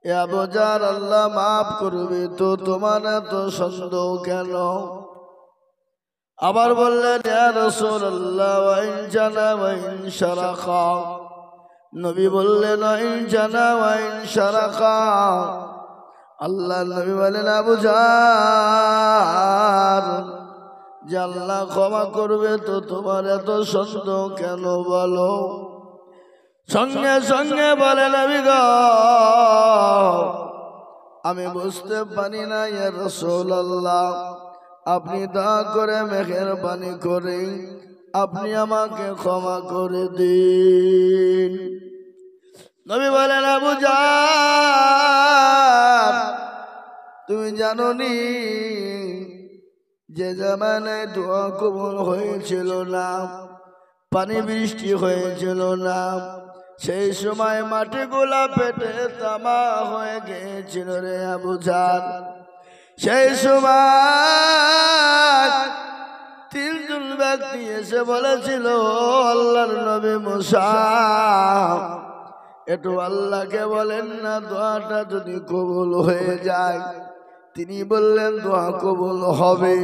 এ Abu jar আল্লাহ মাফ করবে তো তোমার এত সন্দেহ কেন? আবার বললেন ইয়া রাসূলুল্লাহ ওয়া ইন জানা ওয়া ইন শারাকা। নবী বললেন ওয়া ইন জানা ওয়া ইন শারাকা। আল্লাহ নবী বলেন আবু জার যে আল্লাহ ক্ষমা করবে তো তোমার এত সন্দেহ কেন বলো? সঙ্গে সঙ্গে বলে নবী গো আমি বুঝতে পারি না ইয়া রাসূলুল্লাহ, আপনি দয়া করে মেহেরবানি করে আপনি আমাকে ক্ষমা করে দিন। নবী বলেন আবু জার তুমি জানো নি যে জামানায় দোয়া কবুল হয়েছিল না, পানি বৃষ্টি হয়েছিল না, সেই সময় মাটি গোলা পেটে তামা হয়ে গিয়েছিল রে আবু জার। সেই সময় তিনজন ব্যক্তি এসে বলেছিল আল্লাহর নবী মুসা একটু আল্লাহকে বলেন না দোয়াটা যদি কবুল হয়ে যায়। তিনি বললেন দোয়া কবুল হবে।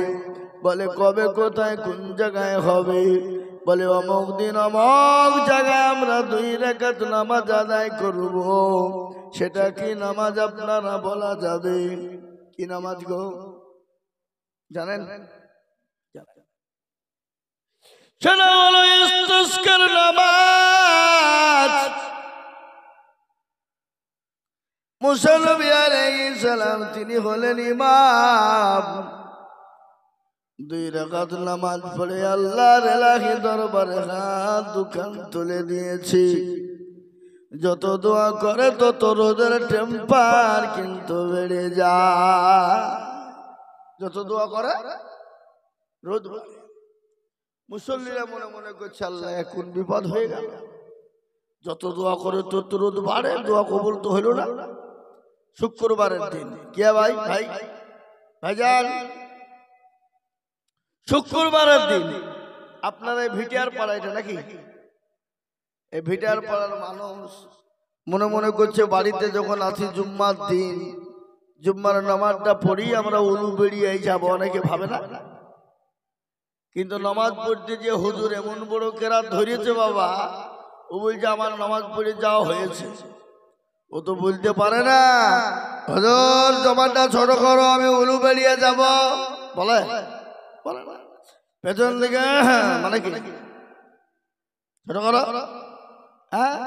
বলে কবে, কোথায়, কোন জায়গায় হবে? বলে অমুক দিন অমুক জায়গায় আমরা 2 রাকাত নামাজ আদায় করব। সেটা কি নামাজ আপনারা বলা যাবে? কি নামাজ গো জানেন? সেটা হলো ইস্তিসকার নামাজ। মুসা নবী আলাইহিস সালাম তিনি হলেন ইমাম। 2 রাকাত নামাজ পড়ে আল্লাহর ইলাহি দরবারে হাত দুখান তুলে দিয়েছি। যত দোয়া করে তত রোদের টেম্পার কিন্তু বেড়ে যায়। যত দোয়া করে রোদ বাড়ে। মুসল্লিরা মনে মনে করছে আল্লাহ এখন বিপদ হয়ে গেল। যত দোয়া করে তত রোদ বাড়ে, দোয়া কবুল তো হইল না। শুক্রবারের দিন কে ভাই ভাই ভাইজান, শুক্রবারের দিন আপনার এই ভিটিয়ার পাড়া এটা নাকি? এই ভিটিয়ার পাড়ার মানুষ মনে মনে করছে বাড়িতে যখন আছি জুম্মার দিন, জুম্মার নামাজটা পড়ি আমরা উলু বেরিয়ে যাব, অনেকে ভাবে না। কিন্তু নামাজ পড়তে যে হুজুর এমন বড় কেরাত ধরেছে বাবা, ও বলছে আমার নামাজ পড়ে যাওয়া হয়েছে। ও তো বলতে পারে না হুজুর জমানটা ছোট করো আমি উলু বেরিয়ে যাব, বলে বলে না। পেছন দিকে মানে কি ছোট করো, হ্যাঁ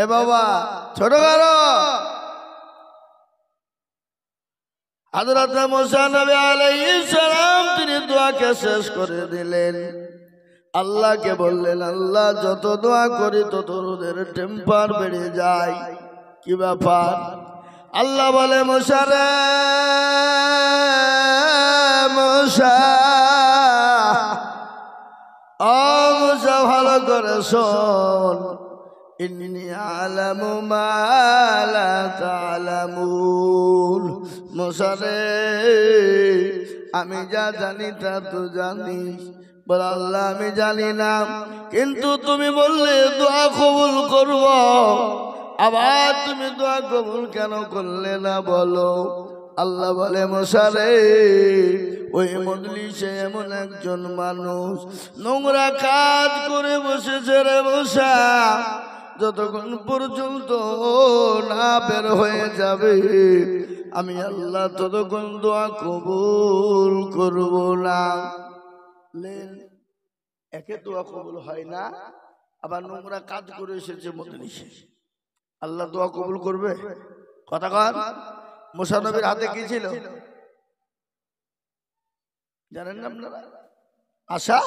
এ বাবা ছোট করো। হযরত মুসা নবী আলাইহিস সালাম তিনি দোয়াকে শেষ করে দিলেন। আল্লাহকে বললেন আল্লাহ যত দোয়া করি তত রোদের টেম্পার বেড়ে যায়। কি ব্যাপার? আল্লাহ বলে মুসা রে মুসা, ও মুসা ভালো করে শোন, ইন্নী আলামু মা লা তা'লামুন। মুসা রে আমি যা জানি তা তো জানিস। বল আল্লাহ আমি জানি না, কিন্তু তুমি বললে দোয়া কবুল করব, আবার তুমি দোয়া কবুল কেন করলে না বলো? আল্লাহ বলে মুসা রে ওই মজলিসে এমন একজন মানুষ নোংরা কাজ করে বসেছে রে মুসা, যতক্ষণ পর্যন্ত না বের হয়ে যাবে আমি আল্লাহ ততক্ষণ দোয়া কবুল করব না। একে দোয়া কবুল হয় না, আবার নোংরা কাজ করে এসেছে মজলিসে, আল্লাহ দোয়া কবুল করবে? কথা কন। মুসা নবীর হাতে কি ছিল জানেন না আপনারা? আশা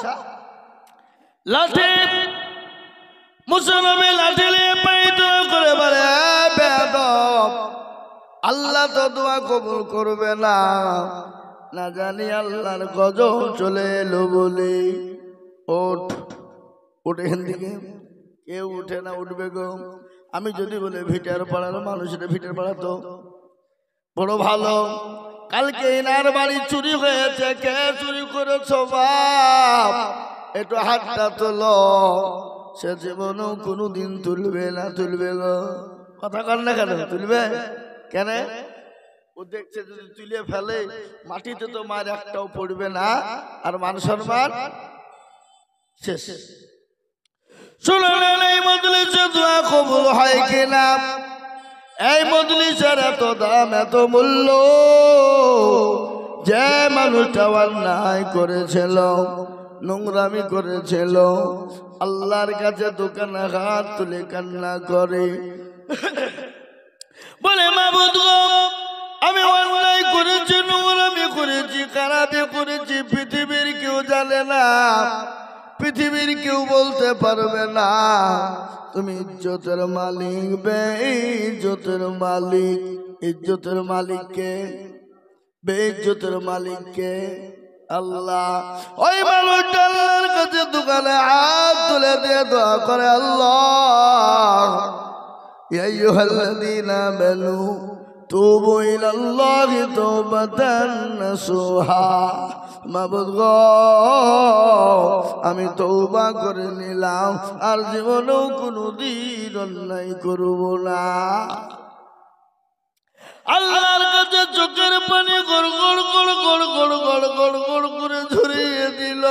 লাঠি। মুসা নবী লাঠি নিয়ে পাইতো করে বলে বেয়াদব, আল্লাহ তো দোয়া কবুল করবে না, না জানি আল্লাহর গজব চলে এলো বলে। ওঠ উঠে দিকে কেউ উঠে না, উঠবে গো। আমি যদি বলে ভিটার পাড়ার মানুষের ভিটার পাড়া তো বড় ভালো, কালকে ইনার বাড়ি চুরি হয়েছে, কে চুরি করেছ বাপ একটু হাতটা তোলো। সে জীবনও কোনোদিন তুলবে না, তুলবে গো। কথা কর না কেন তুলবে? কেন? ও দেখছে যদি তুলে ফেলে মাটিতে তো মার একটাও পড়বে না, আর মান সম্মান শেষ। শুনলেন এই মজলিসে দোয়া কবুল হয় কিনা? এই মজলিসের এত দাম, এত মূল্য, যে মানুষটা অন্যায় করেছিল, নোংরামি করেছিল, আল্লাহর কাছে দোকানে হাত তুলে কান্না করে, বলে মাবুদ গো, আমি অন্যায় করেছি, নোংরামি করেছি, খারাপি করেছি, পৃথিবীর কেউ জানে না, পৃথিবীর কেউ বলতে পারবে না। তুমি ইজ্জতের মালিক, বেইজ্জতের মালিক। ইজ্জতের মালিককে, বেইজ্জতের মালিককে? আল্লাহ। ওই মানুষটা আল্লাহর কাছে দোকানে হাত তুলে দিয়ে দোয়া করে, আল্লাহ ইয়া আইয়ুহাল্লাযীনা আমানু তুবু ইলাল্লাহি তাওবাতান নাসুহা। মাবুদ গো, আমি তওবা করে নিলাম, আর জীবনেও কোনোদিন অন্যায় করব না। আল্লাহর কাছে চোখের পানি গড় গড় গড় গড় গড় গড় গড় গড় করে ঝরিয়ে দিল।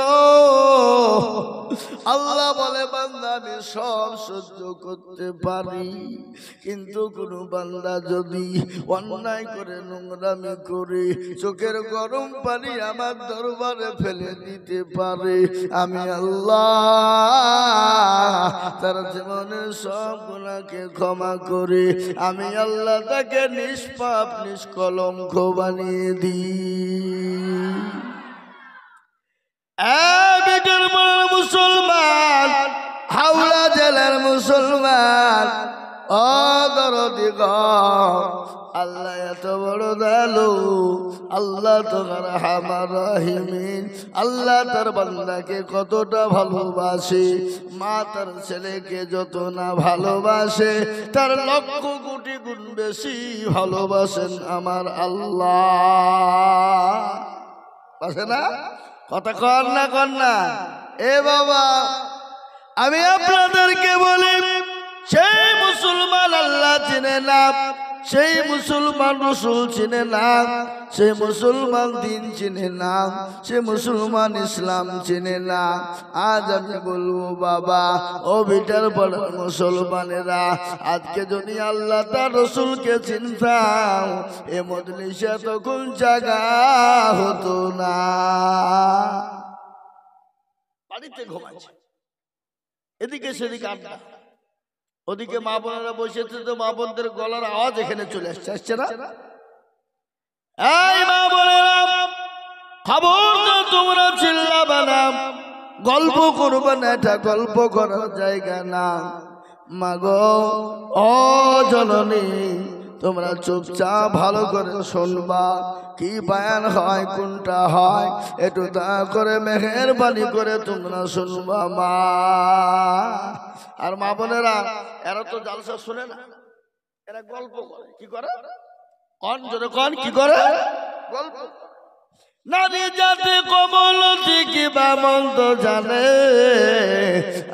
আল্লাহ বলে, বান্দা আমি সব সহ্য করতে পারি, কিন্তু কোন বান্দা যদি অন্যায় করে, নোংরামি করে, চোখের গরম পানি আমার দরবারে ফেলে দিতে পারে, আমি আল্লাহ তার জীবনের সব গুনাহকে ক্ষমা করে আমি আল্লাহ তাকে নিষ্পাপ নিষ্কলঙ্ক বানিয়ে দিই। মুসলমান, হাওড়া জেলার মুসলমান, অদরদি গো, আল্লাহ এত বড় দয়ালু, আল্লাহ তোমার রহমান রহিমিন। আল্লাহ তার বান্দাকে কতটা ভালোবাসে, মা তার ছেলেকে যত না ভালোবাসে, তার লক্ষ কোটি গুণ বেশি ভালোবাসেন আমার আল্লাহ। বাসে না? কথা কর না, কর না। এ বাবা, আমি আপনাদেরকে বলি, সেই মুসলমান আল্লাহ চিনে না, সেই মুসলমান রসুল চিনে না, সেই মুসলমান দিন চিনে না, সে মুসলমান ইসলাম চিনে না। আজ আমি বলবো বাবা, ও বিটার বড় মুসলমানেরা, আজকে যদি আল্লাহ তার রসুলকে চিনতাম, এ মজলিসে তখন জায়গা হতো না। বাড়িতে ঘুমাচ্ছে, এদিকে সেদিকে আড্ডা, ওদিকে মা বোনেরা বসেছে, তো মা বোনদের গলার আওয়াজ এখানে চলে আসছে, আসছে না? এই মা বোনেরা, খবরদার তোমরা চিল্লাবে না, গল্প করবে না, এটা গল্প করার জায়গা না। মাগো, ও জননী, তোমরা চুপচাপ ভালো করে শুনবা, কি বায়ান হয়, কোনটা হয়, একটু দয়া করে মেহেরবানি করে তোমরা শুনবা মা। আর মা বোনেরা, এরা তো জালসা শুনে না, এরা গল্প করে। কি করে? কন জোরে কন, কি করে? গল্প। নারী জাতি কমল কি বা মন্দ জানে,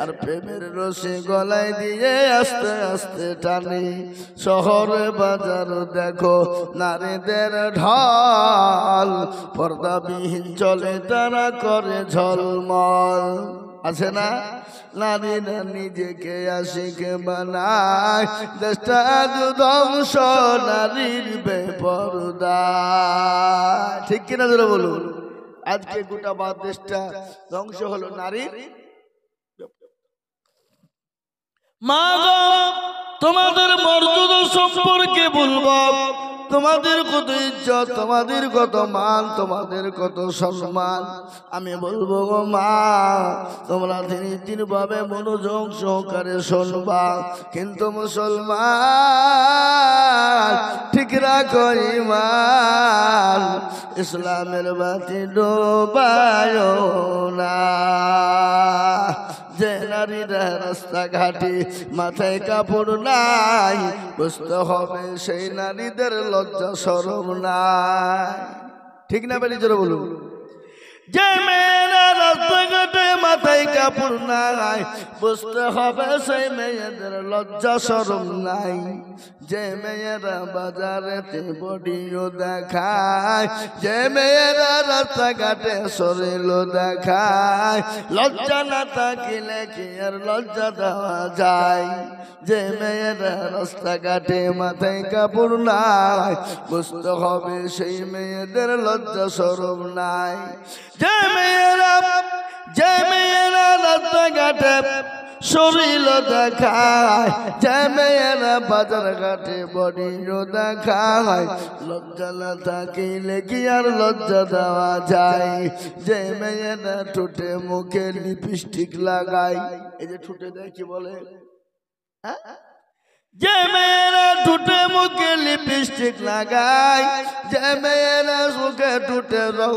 আর প্রেমের রসে গলায় দিয়ে আস্তে আস্তে টানে। শহরে বাজার দেখো নারীদের ঢল, পর্দাবিহীন চলে তারা করে ঝলমল। আছে না? নারীরা নিজেকে আশিকে বানায়, দেশটা ধ্বংস নারীর বেপরদা। ঠিক কিনা জোরে বলুন? আজকে গোটা দেশটা ধ্বংস হলো নারীর। মা গো, তোমাদের মর্যাদা সম্পর্কে বলবো, তোমাদের কত ইজ্জত, তোমাদের কত মান, তোমাদের কত সম্মান আমি বলবো গো মা। তোমরা দিন ভাবে মনোযোগ সহকারে শুনবা, কিন্তু মুসলমান ঠিক রাখো ঈমান, ইসলামের বাতি ডোবায় না। যে নারীরা রাস্তাঘাটে মাথায় কাপড় নাই, বুঝতে হবে সেই নারীদের লজ্জা শরম নাই। ঠিক না বেলি জোরে বলুন? যে মেয়েরা রাস্তাঘাটে মাথায় কাপড় নাই, বুঝতে হবে সেই মেয়েদের লজ্জা শরম নাই। যে মেয়েরা বাজারেতে বডিও দেখায়, যে মেয়েরা রাস্তাঘাটে শরীর দেখায়, লজ্জা না থাকিলে কি আর লজ্জা দেওয়া যায়? যে মেয়েরা রাস্তাঘাটে মাথায় কাপড় নাই, বুঝতে হবে সেই মেয়েদের লজ্জা শরম নাই। যে মেয়েরা রাস্তাঘাটে শরীর দেখায়, যে মেয়েরা বাজার ঘাটে বডিও দেখায়, লজ্জা না থাকিলে কি আর লজ্জা দেওয়া যায়? যে মেয়েরা ঠোঁটে মুখে লিপস্টিক লাগায়, এই যে ঠোঁটে দেয় কি বলে, যে মেয়েরা ঠোঁটে মুখে লিপস্টিক লাগায়, যে মেয়েরা মুখে ঠোঁটে রঙ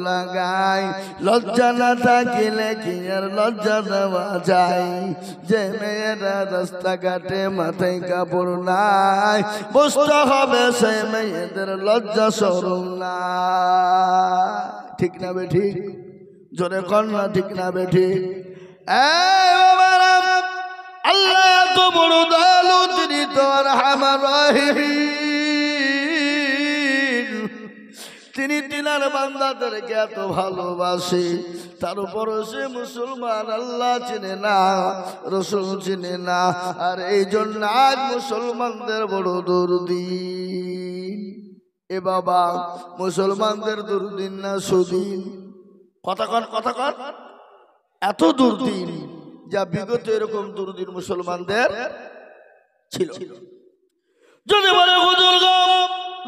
লাগায়, লজ্জা না থাকিলে কি আর লজ্জা দেওয়া যায়? যে মেয়েরা রাস্তাঘাটে মাথায় কাপড় নাই, বুঝতে হবে সেই মেয়েদের লজ্জা শরম নাই। ঠিক না বে ঠিক? জোরে কন্যা ঠিক না বে ঠিক? আল্লাহ এত বড় দয়ালু, তিনি তো আরহামার রাহিম। তিনি তিনার বান্দাদেরকে এত ভালোবাসে, তার উপরও সে মুসলমান। আল্লাহ চিনে না, রসুল চিনে না, আর এই জন্য আজ মুসলমানদের বড় দুর্দিন। এ বাবা, মুসলমানদের দুর্দিন না সুদিন? কথা কর এত দুর্দিন, যা বিগত এরকম দুর্দিন মুসলমানদের ছিল। যদি বলে হুজুর গো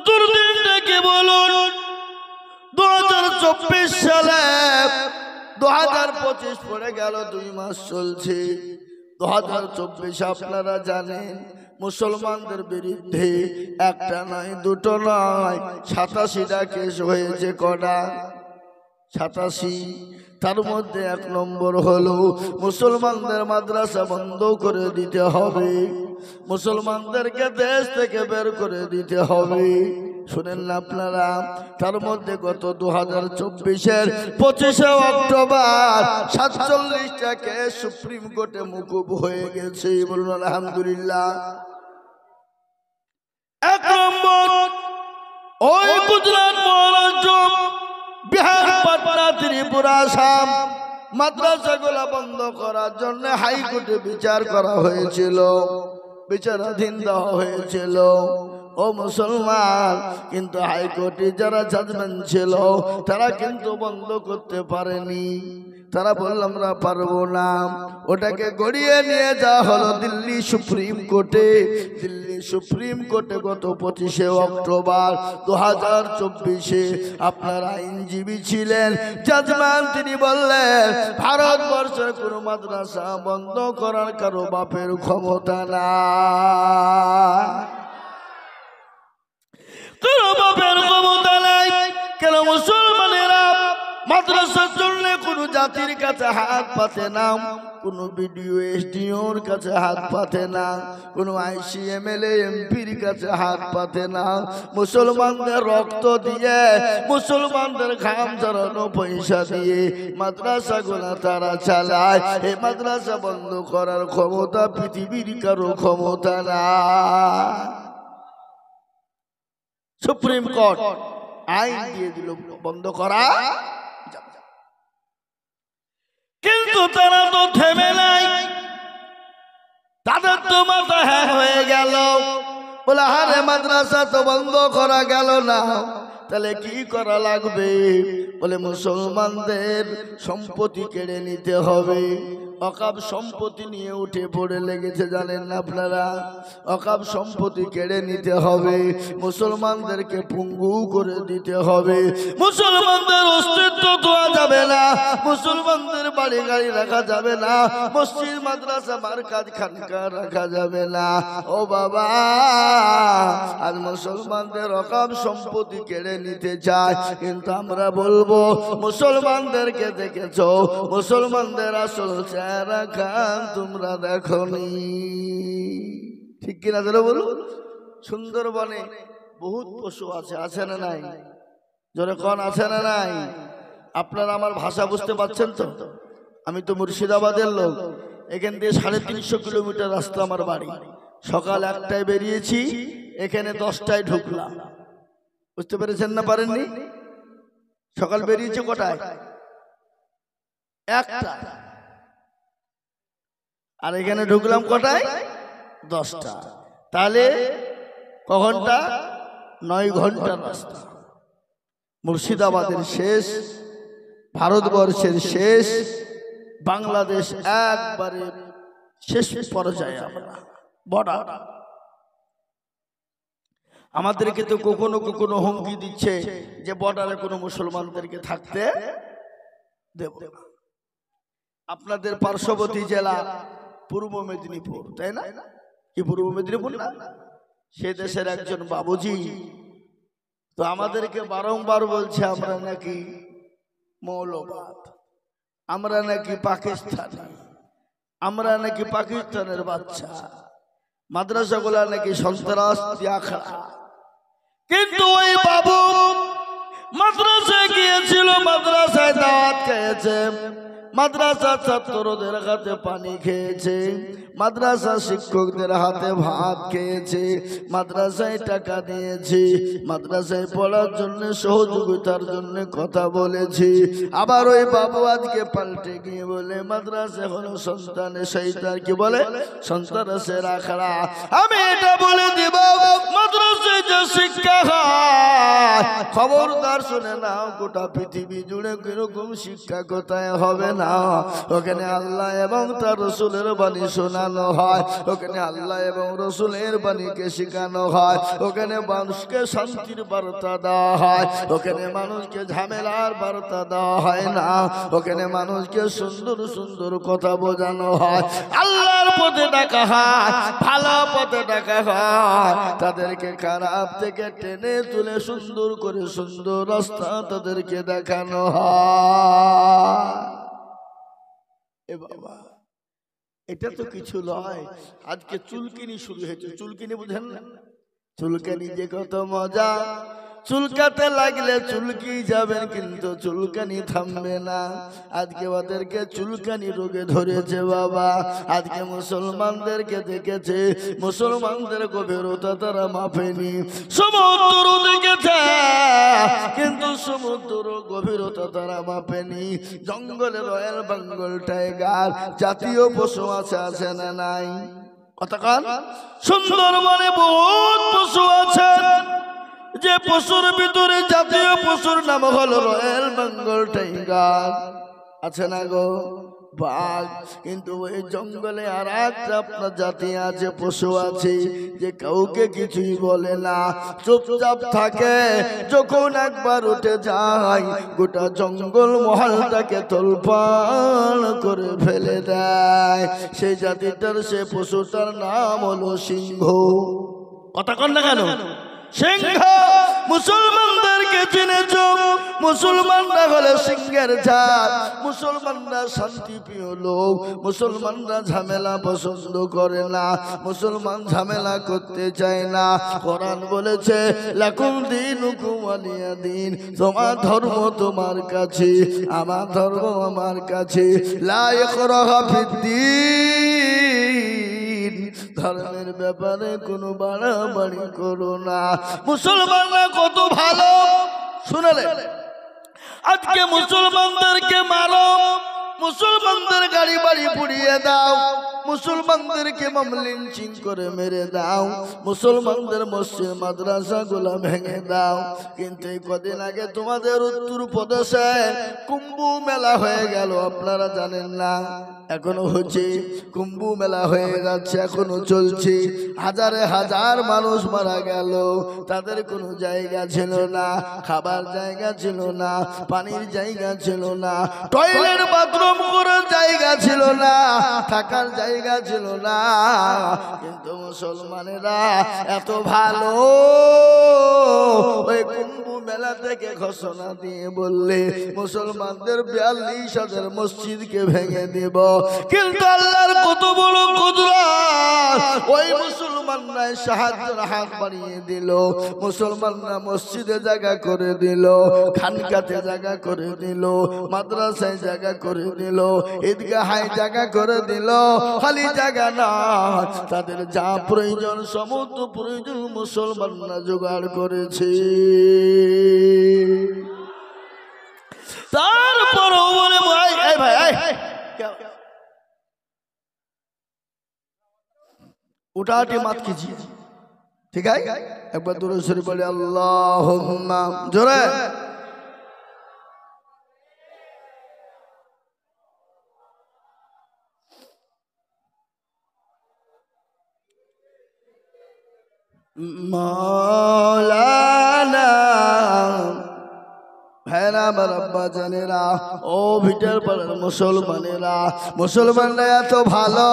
দুর্দিনটা কি বলুন, 2024 সালে 2025 পড়ে গেল, 2 মাস চলছে। 2024 আপনারা জানেন মুসলমানদের বিরুদ্ধে একটা নয়, দুটো নয়, 87টা কেস হয়েছে। কটা? 87। তার মধ্যে 1 নম্বর হলো মুসলমানদের মাদ্রাসা বন্ধ করে দিতে হবে, মুসলমানদেরকে দেশ থেকে বের করে দিতে হবে। শুনেন না আপনারা? তার মধ্যে গত 2024-এর 25শে অক্টোবর 47টা কেস সুপ্রিম কোর্টে মকুব হয়ে গেছে। বলুন আলহামদুলিল্লাহ। 1 নম্বর, ওই গুজরাট, মহারাষ্ট্র, বিহার, পাটনা, ত্রিপুরা, আসাম মাদ্রাসাগুলা বন্ধ করার জন্য হাইকোর্টে বিচার করা হয়েছিল, বিচারাধীন দেওয়া হয়েছিল। ও মুসলমান, কিন্তু হাইকোর্টে যারা জাজমেন্ট ছিল তারা কিন্তু বন্ধ করতে পারেনি। তারা বলল আমরা পারবো না। ওটাকে গড়িয়ে নিয়ে যাওয়া হলো দিল্লি সুপ্রিম কোর্টে। দিল্লি সুপ্রিম কোর্টে গত 25শে অক্টোবর 2024-এ আপনার আইনজীবী ছিলেন, জাজমান, তিনি বললেন ভারতবর্ষের কোন মাদ্রাসা বন্ধ করার কারো বাপের ক্ষমতা নাই, কারো বাপের ক্ষমতা নাই। কেন? মুসলমানেরা মাদ্রাসার জন্য কোন জাতির কাছে হাত পাতে না, কোন বিডিও এসডিওর কাছে হাত পাতে না, কোন আইসি এমএলএ এমপির কাছে হাত পাতে না। মুসলমানদের রক্ত দিয়ে, মুসলমানদের ঘাম ঝরানো পয়সা দিয়ে মাদ্রাসাগুলো তারা চালায়। এই মাদ্রাসা বন্ধ করার ক্ষমতা পৃথিবীর কারো ক্ষমতা না। সুপ্রিম কোর্ট আইন দিয়ে দিল বন্ধ করা, কিন্তু তারা তো থেমে নাই। তাদের তো মাথা হ্যাঁ হয়ে গেল, বলে আরে মাদ্রাসা তো বন্ধ করা গেল না, তাহলে কি করা লাগবে? বলে মুসলমানদের সম্পত্তি কেড়ে নিতে হবে। অকাপ সম্পত্তি নিয়ে উঠে পড়ে লেগেছে, জানেন না আপনারা? অকাপ সম্পত্তি কেড়ে নিতে হবে, মুসলমানদেরকে পঙ্গু করে দিতে হবে, মুসলমানদের অস্তিত্ব দেওয়া যাবে না, মুসলমানদের বাড়ি গাড়ি রাখা যাবে না, মসজিদ মাদ্রাসা মারকাজ খানকা রাখা যাবে না। ও বাবা, আর মুসলমানদের অকাপ সম্পত্তি কেড়ে নিতে চায়, কিন্তু আমরা বলবো মুসলমানদেরকে দেখেছো, মুসলমানদের আসল চেহারা খান তোমরা দেখনি। ঠিক কিনা ধরে বলো? সুন্দরবনে বহুত পশু আছে, আছে না নাই? জোরে কোন আছে না নাই? আপনারা আমার ভাষা বুঝতে পারছেন তো? আমি তো মুর্শিদাবাদের লোক, এখান দিয়ে 350 কিলোমিটার রাস্তা আমার বাড়ি। সকাল 1টায় বেরিয়েছি, এখানে 10টায় ঢুকলাম। বুঝতে পেরেছেন না পারেননি? সকাল বেরিয়েছে কটায়? 1টা। আর এখানে ঢুকলাম কটায়? 10টা। তাহলে ক ঘন্টা? 9 ঘন্টার রাস্তা। মুর্শিদাবাদের শেষ, ভারতবর্ষের শেষ, বাংলাদেশ একবারে শেষ পর্যায়ে আমরা, বর্ডার। আমাদেরকে তো কখনো কখনো হুমকি দিচ্ছে যে বর্ডারে কোনো মুসলমানদেরকে থাকতে দেব না। আপনাদের পার্শ্ববর্তী জেলা পূর্ব মেদিনীপুর, তাই না? কি পূর্ব মেদিনীপুর না? সে দেশের একজন বাবুজি তো আমাদেরকে বারংবার বলছে আমরা নাকি মৌলবাদ, আমরা নাকি পাকিস্তানি, আমরা নাকি পাকিস্তানের বাচ্চা, মাদ্রাসাগুলা নাকি সন্ত্রাস আখড়া। কিন্তু ওই বাবু মাদ্রাসায় গিয়েছিল, মাদ্রাসায় দাওয়াত খেয়েছে, মাদ্রাসা ছাত্রদের হাতে পানি খেয়েছে, মাদ্রাসা শিক্ষকদের হাতে ভাত খেয়েছে, মাদ্রাসায় টাকা নিয়েছে, মাদ্রাসায় পড়ার জন্য সহযোগিতার জন্য কথা বলেছি। আবার ওই বাবু আজকে পাল্টে গিয়ে বলে মাদ্রাসা হলো সন্তানের শয়তান, কি বলে? সন্ত্রাসের আখড়া। আমি এটা বলে দিব, মাদ্রাসায় যে শিক্ষা হয়, খবরদার শুনে নাও, গোটা পৃথিবী জুড়ে কিরকম শিক্ষা কোথায় হবে না। ওখানে আল্লাহ এবং তার রসুলের বাণী শোনানো হয়, ওখানে আল্লাহ এবং রসুলের বাণীকে শেখানো হয়, ওখানে মানুষকে শান্তির বার্তা দেওয়া হয়, ওখানে মানুষকে ঝামেলার বার্তা দেওয়া হয় না, ওখানে মানুষকে সুন্দর সুন্দর কথা বোঝানো হয়, আল্লাহর পথে ডাকা হয়, ভালো পথে ডাকা হয়, তাদেরকে খারাপ থেকে টেনে তুলে সুন্দর করে সুন্দর রাস্তা তাদেরকে দেখানো হয়। এ বাবা, এটা তো কিছু নয়। আজকে চুলকিনি শুরু হয়েছে। চুলকিনি বুঝেন না? চুলকানি যে কত মজা, চুলকাতে লাগলে চুলকি যাবেন, কিন্তু চুলকানি থামবে না। আজকে ওদেরকে চুলকানি রোগে ধরেছে বাবা। আজকে মুসলমানদেরকে দেখেছে, মুসলমানদের গভীরতা তারা মাপেনি। সমুদ্র দেখেছে, কিন্তু সমুদ্র গভীরতা তারা মাপেনি। জঙ্গলে রয়্যাল বেঙ্গল টাইগার জাতীয় পশু আছে না নাই? কতক্ষণ? সুন্দরবনে বহুত পশু আছে, যে পশুর ভিতরে জাতীয় পশুর নাম হলো রয়্যাল বেঙ্গল টাইগার, আছে না গো? বাঘ। কিন্তু ওই জঙ্গলে আর একটা আপনার জাতি আছে, পশু আছে, যে কাউকে কিছুই বলে না, চুপচাপ থাকে। যখন একবার উঠে যায়, গোটা জঙ্গল মহলটাকে তোলপাড় করে ফেলে দেয়। সেই জাতিটার, সে পশুটার নাম হলো সিংহ। কথা কন না কেন? সিংহ। মুসলমানদেরকে চিনেছ? মুসলমানরা হলো সিংহের জাত, মুসলমানরা শান্তিপ্রিয় লোক, মুসলমানরা ঝামেলা পছন্দ করে না, মুসলমান ঝামেলা করতে চায় না। কোরআন বলেছে লাকুম দীনুকুম ওয়ালিয়া দীন, তোমার ধর্ম তোমার কাছে, আমার ধর্ম আমার কাছে। লা ইকরাহা ফিদ্দীন, ধর্মের ব্যাপারে কোনো বাড়াবাড়ি করো না। মুসলমানরা কত ভালো শুনলে, আজকে মুসলমানদেরকে মারো, মুসলমানদের গাড়ি বাড়ি পুড়িয়ে দাও, মুসলমানদেরকে লিঞ্চিং করে মেরে দাও, মুসলমানদের মসজিদ মাদ্রাসা গুলা ভেঙে দাও। কিন্তু এই কদিন আগে তোমাদের উত্তর প্রদেশে কুম্ভ মেলা হয়ে গেল, আপনারা জানেন না? এখনো হচ্ছে, কুম্ভ মেলা হয়ে যাচ্ছে, এখনো চলছে। হাজারে হাজার মানুষ মারা গেল, তাদের কোনো জায়গা ছিল না, খাবার জায়গা ছিল না, পানির জায়গা ছিল না, টয়লেট বাথরুম করার জায়গা ছিল না, থাকার জায়গা ছিল না। কিন্তু মুসলমানেরা এত ভালো, ওই কুম্ভ বেলা থেকে ঘোষণা দিয়ে বললে মুসলমানদের 42,000 মসজিদকে ভেঙে দেব, কিন্তু আল্লাহর কত বড় কুদরত, ওই মুসলমানরা সাহায্যের হাত বাড়িয়ে দিল। মুসলমানরা মসজিদে জায়গা করে দিল, খানকাতে জায়গা করে দিল, মাদ্রাসায় জায়গা করে দিল, ঈদগাহে জায়গা করে দিল। খালি জায়গা না, তাদের যা প্রয়োজন সমস্ত প্রয়োজন মুসলমানরা জোগাড় করেছে। তারপরও বলে ভাই এই ভাই उठाटी मत कीजिए, ठीक है? एक बार दुरूद शरीफ पढ़े अल्लाहुम्मा जोरे। मौलाना ভেরা বাবা জানেরা, ও ভিটার পাড়ার মুসলমানেরা, মুসলমানরা এত ভালো,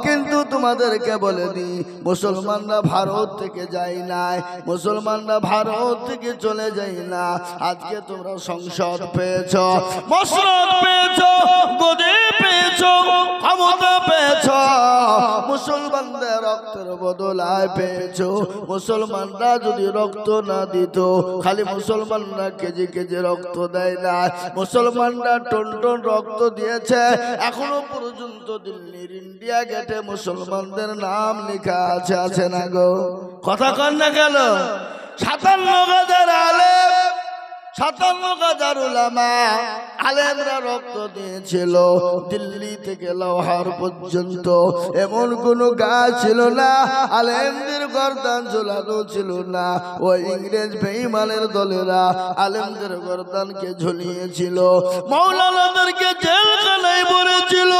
কিন্তু তোমাদেরকে বলে দি মুসলমানরা ভারত থেকে যায় নাই, মুসলমানরা ভারত থেকে চলে যায় না। আজকে তোমরা সংসদ পেয়েছ, মসনদ পেয়েছ, গদি পেয়েছ, ক্ষমতা পেয়েছ, মুসলমানদের রক্তের বদলায় পেয়েছ। মুসলমানরা যদি রক্ত না দিত, খালি মুসলমানরা কেজি কেজি রক্ত দেয় না, মুসলমানরা টন টন রক্ত দিয়েছে। এখনো পর্যন্ত দিল্লির ইন্ডিয়া গেটে মুসলমানদের নাম লেখা আছে, আছে না গো? কথা কন না কেন? 57,000 আলেম, 57,000 উলামা, আলেমরা রক্ত দিয়েছিল দিল্লি থেকে লাহোর পর্যন্ত। এমন কোন গাছ ছিল না আলেমদের গর্দান ঝোলানো ছিল না। ওই ইংরেজ বেঈমানের দলেরা আলেমদের গর্দানকে ঝুলিয়েছিল, মৌলানাদেরকে জেলখানায় ভরেছিল,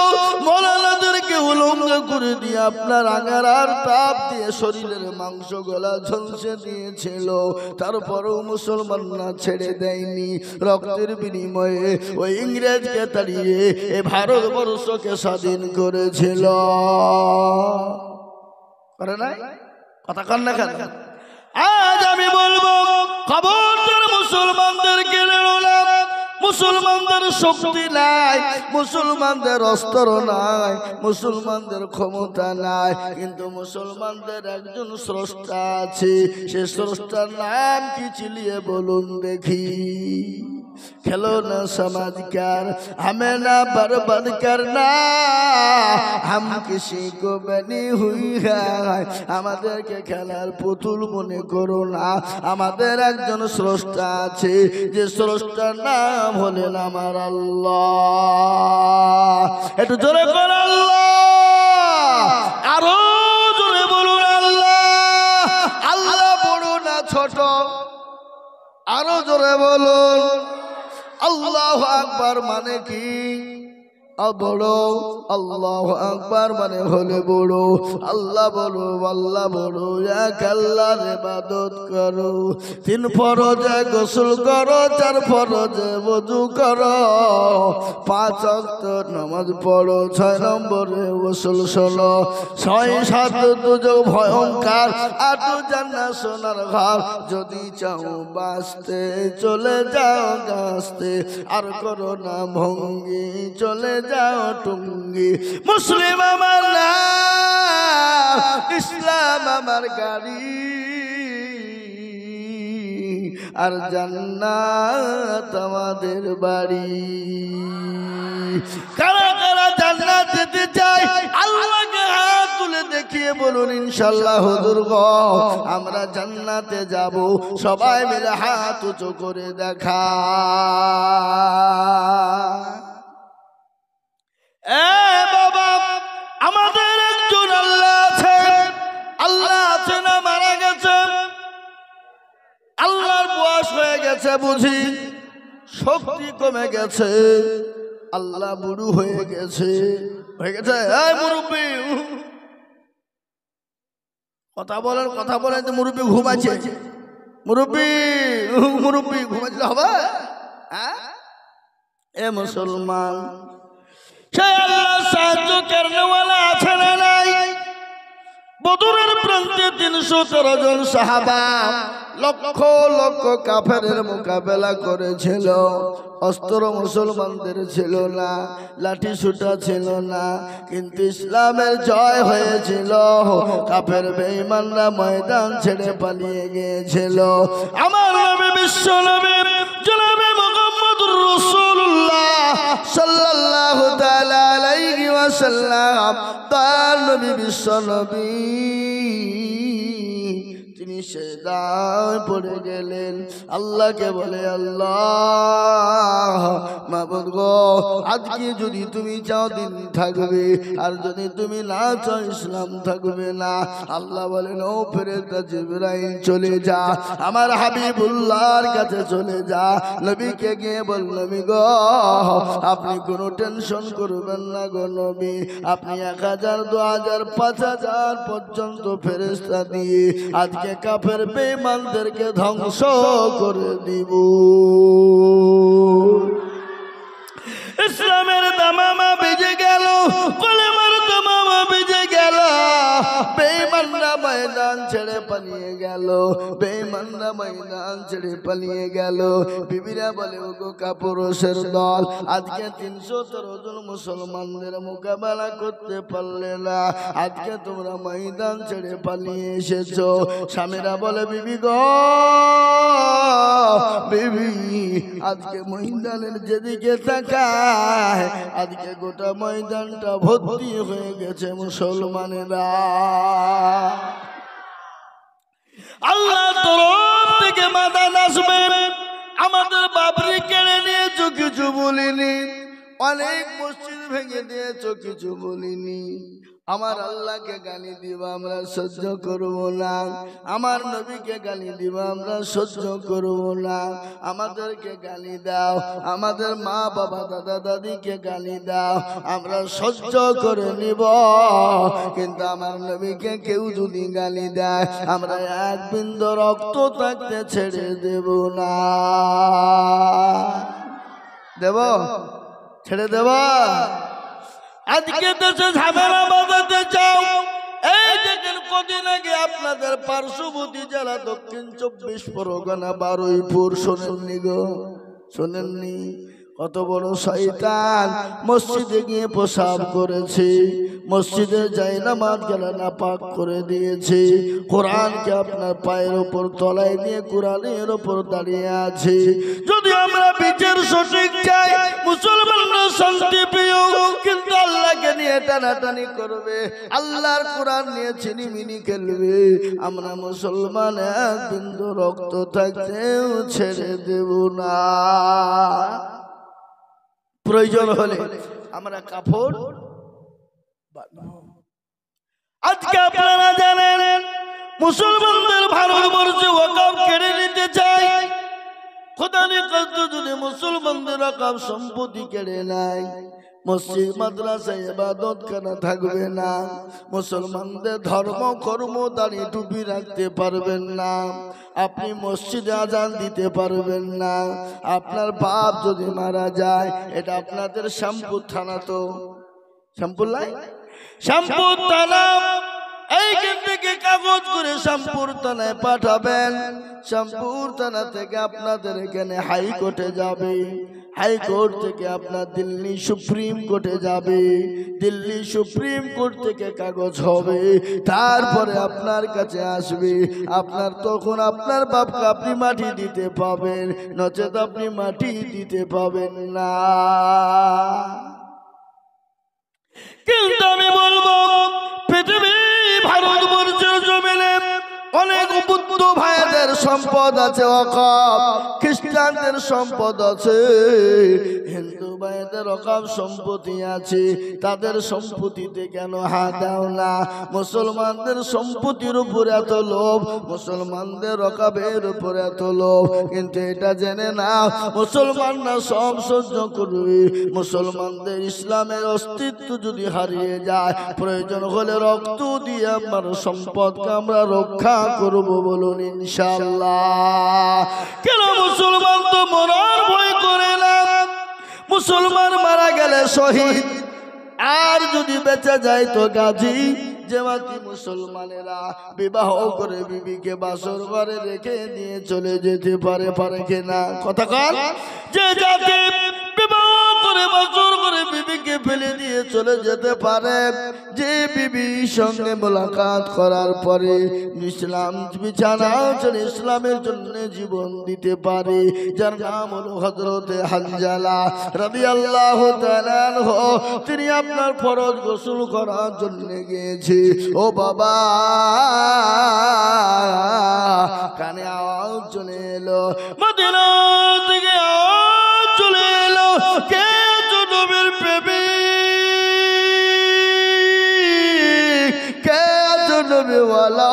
মৌলানাদেরকে উলঙ্গ করে দিয়ে আপনার আঙারার তাপ দিয়ে শরীরের মাংস গলা ঝলসে দিয়েছিল। তারপরেও মুসলমানরা ছেড়ে দেয়নি। রক্তের বিনিময়ে ওই ইংরেজকে তাড়িয়ে এ ভারতবর্ষকে স্বাধীন করেছিল, করে নাই? কথা কন না কেন? আজ আমি বলবো খবরদার মুসলমানদেরকে নেড়ো না। মুসলমানদের শক্তি নাই, মুসলমানদের অস্ত্র নাই, মুসলমানদের ক্ষমতা নাই, কিন্তু মুসলমানদের একজন স্রষ্টা আছে। সে স্রষ্টার নাম কি চিলিয়ে বলুন দেখি। খেলো না সমাজকার, हमें ना बर्बाद करना, हम किसी को बनी हुई है। আমাদেরকে খেলার পুতুল মনে করো না। আমাদের একজন স্রষ্টা আছে, যে স্রষ্টার নাম হলেন আমার আল্লাহ। একটু জোরে করে আল্লাহ, আরো জোরে বলুন আল্লাহ। আল্লাহ বড় না ছোট? আরো জোরে বলুন। আল্লাহু আকবার মানে কি? বড়। আল্লাহু আকবার মানে হলে বড়। আল্লাহ বড়, আল্লাহ বড়। এক আল্লাহর ইবাদত করো, 3 ফরজে গোসল করো, 4 ফরজে ওযু করো, 5 ওয়াক্ত নামাজ পড়ো, 6 নম্বরে গোসল শোনো, 6-7 দুজক ভয়ঙ্কর, 8 জান্নাত সোনার ঘর। যদি চাও বাঁচতে চলে যাও গাছতে, আর করো না ভঙ্গি চলে যাও টুঙ্গি। মুসলিম আমার নাম, ইসলাম আমার গাড়ি, আর জান্নাত আমাদের বাড়ি। কারা কারা জান্নাত যেতে চায় আল্লাহকে হাত তুলে দেখিয়ে বলুন ইনশাআল্লাহ হুজুর গো আমরা জান্নাতে যাব। সবাই মিলে হাত উঁচু করে দেখা। বাবা, আমাদের একজন আল্লাহ আছে। আল্লাহ আছে না মারা গেছে? আল্লাহর বয়স হয়ে গেছে বুঝি, শক্তি কমে গেছে, আল্লাহ বুড়ো হয়ে গেছে। এই মুরব্বি কথা বলেন, কথা বলেন। মুরব্বি ঘুমাচ্ছে, মুরব্বি মুরব্বি ঘুমাচ্ছে হবে? এ মুসলমান, সেই আল্লাহ সাহায্য করনেওয়ালা আছে না নাই? বদরের প্রান্তে 313 জন সাহাবা লক্ষ লক্ষ কাফেরের মোকাবেলা করেছিল। অস্ত্র মুসলমানদের ছিল না, লাঠি সুটা ছিল না, কিন্তু ইসলামের জয় হয়েছিল। কাফের বেঈমানরা ময়দান ছেড়ে পালিয়ে গিয়েছিল। আমার নবী বিশ্ব নবী জনাবে মুহাম্মদুর রাসূলুল্লাহ সাল্লাল্লাহু তাআলা আলাইহি ওয়াসাল্লাম, তার নবী বিশ্ব নবী তিনি সেজদায় পড়ে গেলেন। আল্লাহকে বলে, আল্লাহ মাবুদ গো, আজকে যদি তুমি চাও দিন থাকবে, আর যদি তুমি না চাও ইসলাম থাকবে না। আল্লাহ বলেন, ও ফেরেশতা জিবরাইল চলে যা, আমার হাবিবুল্লাহর কাছে চলে যা। নবীকে গিয়ে বল, নবী গো আপনি কোনো টেনশন করবেন না গো নবী, আপনি 1000 2000 5000 পর্যন্ত ফেরেশতা দিয়ে আজকে কাফের বেঈমানদেরকে ধ্বংস করে দিব। ইসলামের দামামা বেজে গেল, কলেমার দামামা বেজে গেল। বেঈমানরা ময়দান ছেড়ে পালিয়ে গেল, বেঈমানরা ময়দান ছেড়ে পালিয়ে গেল। বিবিরা বলে, ওগো কাপুরুষের দল, আজকে 313 জন মুসলমানদের মোকাবেলা করতে পারলে না, আজকে তোমরা ময়দান ছেড়ে পালিয়ে এসেছো। স্বামীরা বলে, বিবি গো বিবি, আজকে ময়দানের যেদিকে তাকায় আজকে গোটা ময়দানটা ভর্তি হয়ে গেছে মুসলমানেরা। আল্লাহ তরফ থেকে মাদান আসবে, আমাদের বাবরি কেড়ে নিয়েছো কিছু বলিনি, অনেক মসজিদ ভেঙে দিয়েছো কিছু বলিনি। আমার আল্লাহকে গালি দিবা আমরা সহ্য করব না, আমার নবীকে গালি দিবা আমরা সহ্য করব না। আমাদেরকে গালি দাও, আমাদের মা বাবা দাদা দাদিকে গালি দাও, আমরা সহ্য করে নিব, কিন্তু আমার নবীকে কেউ যদি গালি দেয় আমরা এক বিন্দু রক্ত থাকতে ছেড়ে দেব না। দেব? ছেড়ে দেব? আজকে দেশে ঝামেলা বাঁধাতে চাও, এই দেখেন কদিন আগে আপনাদের পার্শ্ববর্তী জেলা দক্ষিণ 24 পরগনা বারুইপুর, শোনেননি গো? শোনেননি? কত বড় শয়তান মসজিদে গিয়ে পেশাব করেছে, মসজিদে জায়নামাজ গেলা নাপাক করে দিয়েছে, কোরআনকে আপনার পায়ের উপর তলায় দিয়ে কোরআনের উপর দাঁড়িয়ে আছে। যদি আমরা বিচার সঠিক চাই, মুসলমানরা শান্তি পেও, কিন্তু আল্লাহকে নিয়ে টানাটানি করবে, আল্লাহর কোরআন নিয়ে ছিনিমিনি খেলবে, আমরা মুসলমান এক বিন্দু রক্ত থাকতেও ছেড়ে দেব না। প্রয়োজন হলে আমরা কাপড় বাঁধব। আজকে আপনারা জানেন মুসলমানদের ভারতবর্ষে ওয়াকফ কেড়ে নিতে চাই। খোদানি কষ্ট যদি মুসলমানদের ওয়াকফ সম্পত্তি কেড়ে নেয়, মসজিদ মাদ্রাসা ইবাদতখানা থাকবে না, মুসলমানদের ধর্ম কর্ম দাঁড়িয়ে টুপি রাখতে পারবেন না, আপনি মসজিদে আজান দিতে পারবেন না, আপনার বাপ যদি মারা যায়, এটা আপনাদের শ্যামপুর থানা, তো শ্যামপুর লাই শ্যামপুর থানা, এইখান থেকে কাগজ করে শ্যামপুর থানায় পাঠাবেন, শ্যামপুর থানা থেকে আপনাদের এখানে হাইকোর্টে যাবে, হাইকোর্ট থেকে আপনার দিল্লি সুপ্রিম কোর্টে যাবে, দিল্লি সুপ্রিম কোর্ট থেকে কাগজ হবে, তারপরে আপনার কাছে আসবে। আপনার তখন আপনার বাপকে আপনি মাটি দিতে পাবেন, নচেত আপনি মাটি দিতে পাবেন না। কিন্তু আমি বলবো, পৃথিবী ভারতবর্ষের জমিনে অনেক বুদ্ধ ভাইদের সম্পদ আছে, ওয়াকফ খ্রিস্টানদের সম্পদ আছে, হিন্দু ভাইদের ওয়াকফ সম্পত্তি আছে, তাদের সম্পত্তিতে কেন হাত দাও না? মুসলমানদের সম্পত্তির উপর এত লোভ, মুসলমানদের ওয়াকফের উপর এত লোভ, কিন্তু এটা জেনে না মুসলমানরা সব সহ্য করবে। মুসলমানদের ইসলামের অস্তিত্ব যদি হারিয়ে যায়, প্রয়োজন হলে রক্ত দিয়ে আমার সম্পদকে আমরা রক্ষা করব, বলুন ইনশাআল্লাহ। কেন মুসলমান তো মরার ভয় করে না, মুসলমান মারা গেলে শহীদ, আর যদি বেঁচে যায় তো গাজী, যেমাকি মুসলমানেরা বিবাহ করে বিবিকে বাসর ঘরে রেখে দিয়ে চলে যেতে পারে, পারে কিনা? কথা কন। যে জাতি বিবাহ করে বাসর করে বিবিকে ফেলে দিয়ে চলে যেতে পারে, যে বিবির সঙ্গে মোলাকাত করার পরে ইসলাম বিছানা চলে ইসলামের জন্য জীবন দিতে পারে, যার নাম হলো হযরতে হানজালা রাদিয়াল্লাহু তাআলা আনহু। তিনি আপনার ফরজ গোসল করার জন্য গিয়েছে। ও বাবা, কানে আওয়াজ চলে এলো, মদিনা থেকে আওয়াজ চলে এলো, কে নবীর প্রেমিক, কে নবীওয়ালা?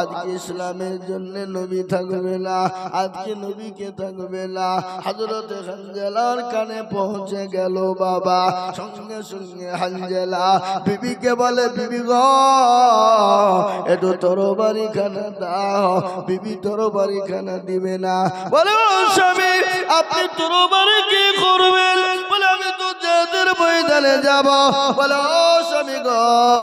আজকে ইসলামের জন্য নবী থাকবে না, আজকে নবীকে থাকবে না। হযরতে হানজালার কানে পৌঁছে গেল বাবা। সঙ্গে সঙ্গে হানজালা বিবিকে বলে, বিবি গো, একটু তরবারি খানা দাও। বিবি তরবারি খানা দিবে না। বলে, ও স্বামী, আপনি তরবারি কি করবেন? বলে, আমি তো জিহাদের ময়দানে যাব। বলে, ও স্বামী গো,